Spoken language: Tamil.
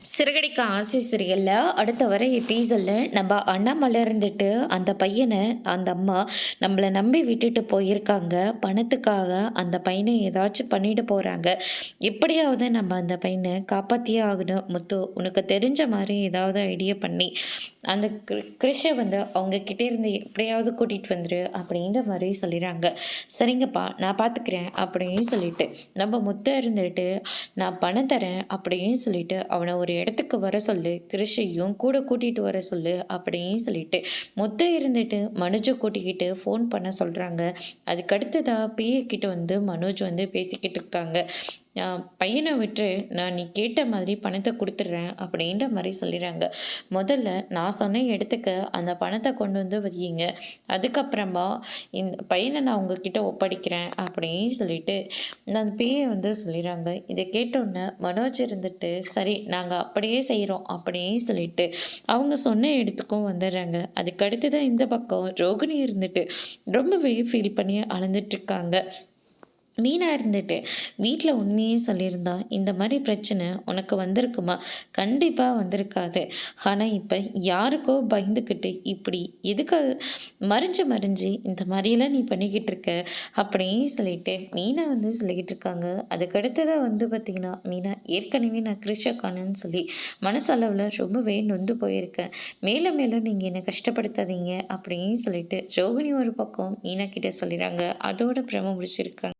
சிறகடிக்க ஆசை சீரியல்ல அடுத்த வர எபிசோட்ல நம்ம அண்ணாமலை இருந்துட்டு அந்த பையனை அந்த அம்மா நம்மளை நம்பி விட்டுட்டு போயிருக்காங்க. பணத்துக்காக அந்த பையனை ஏதாச்சும் பண்ணிட்டு போறாங்க. எப்படியாவது நம்ம அந்த பையனை காப்பாத்தியே ஆகணும். முத்து உனக்கு தெரிஞ்ச மாதிரி ஏதாவது ஐடியா பண்ணி அந்த கிறிஷை வந்து அவங்க கிட்டே இருந்து எப்படியாவது கூட்டிட்டு வந்துரு அப்படின்ற மாதிரி சொல்லிடுறாங்க. சரிங்கப்பா நான் பார்த்துக்கிறேன் அப்படின்னு சொல்லிட்டு நம்ம முத்த இருந்துட்டு நான் பணம் தரேன் அப்படின்னு சொல்லிட்டு அவனை ஒரு இடத்துக்கு வர சொல்லு, கிருஷையும் கூட கூட்டிட்டு வர சொல்லு அப்படின்னு சொல்லிட்டு முத்த இருந்துட்டு மனோஜை கூட்டிக்கிட்டு ஃபோன் பண்ண சொல்றாங்க. அதுக்கு அடுத்ததா பிஏ கிட்ட வந்து மனோஜ் வந்து பேசிக்கிட்டு இருக்காங்க. பையனை விட்டு நான் நீ கேட்ட மாதிரி பணத்தை கொடுத்துட்றேன் அப்படின்ற மாதிரி சொல்லிடுறாங்க. முதல்ல நான் சொன்ன இடத்துக்கு அந்த பணத்தை கொண்டு வந்து வையுங்க. அதுக்கப்புறமா இந்த பையனை நான் உங்ககிட்ட ஒப்படைக்கிறேன் அப்படின்னு சொல்லிட்டு அந்த பிஏ வந்து சொல்லிடுறாங்க. இதை கேட்டோன்னே மனோஜ் இருந்துட்டு சரி நாங்கள் அப்படியே செய்கிறோம் அப்படின்னு சொல்லிட்டு அவங்க சொன்ன இடத்துக்கும் வந்துடுறாங்க. அதுக்கு அடுத்ததான் இந்த பக்கம் ரோகிணி இருந்துட்டு ரொம்பவே ஃபீல் பண்ணி அழுந்துட்டு இருக்காங்க. மீனா இருந்துட்டு வீட்டில் உண்மையே சொல்லியிருந்தா இந்த மாதிரி பிரச்சனை உனக்கு வந்திருக்குமா? கண்டிப்பாக வந்திருக்காது. ஆனால் இப்போ யாருக்கோ பயந்துக்கிட்டு இப்படி எதுக்கு மறைஞ்சு மறைஞ்சு இந்த மாதிரியெல்லாம் நீ பண்ணிக்கிட்டு இருக்க அப்படின்னு சொல்லிட்டு மீனா வந்து சொல்லிக்கிட்டு இருக்காங்க. அதுக்கடுத்ததாக வந்து பார்த்திங்கன்னா மீனா ஏற்கனவே நான் கிருஷக்கானன்னு சொல்லி மனசளவில் ரொம்பவே நொந்து போயிருக்கேன். மேலும் மேலும் நீங்கள் என்னை கஷ்டப்படுத்தாதீங்க அப்படின்னு சொல்லிட்டு ரோகிணி ஒரு பக்கம் மீனா கிட்ட சொல்லிடுறாங்க. அதோட பிரம முடிச்சிருக்காங்க.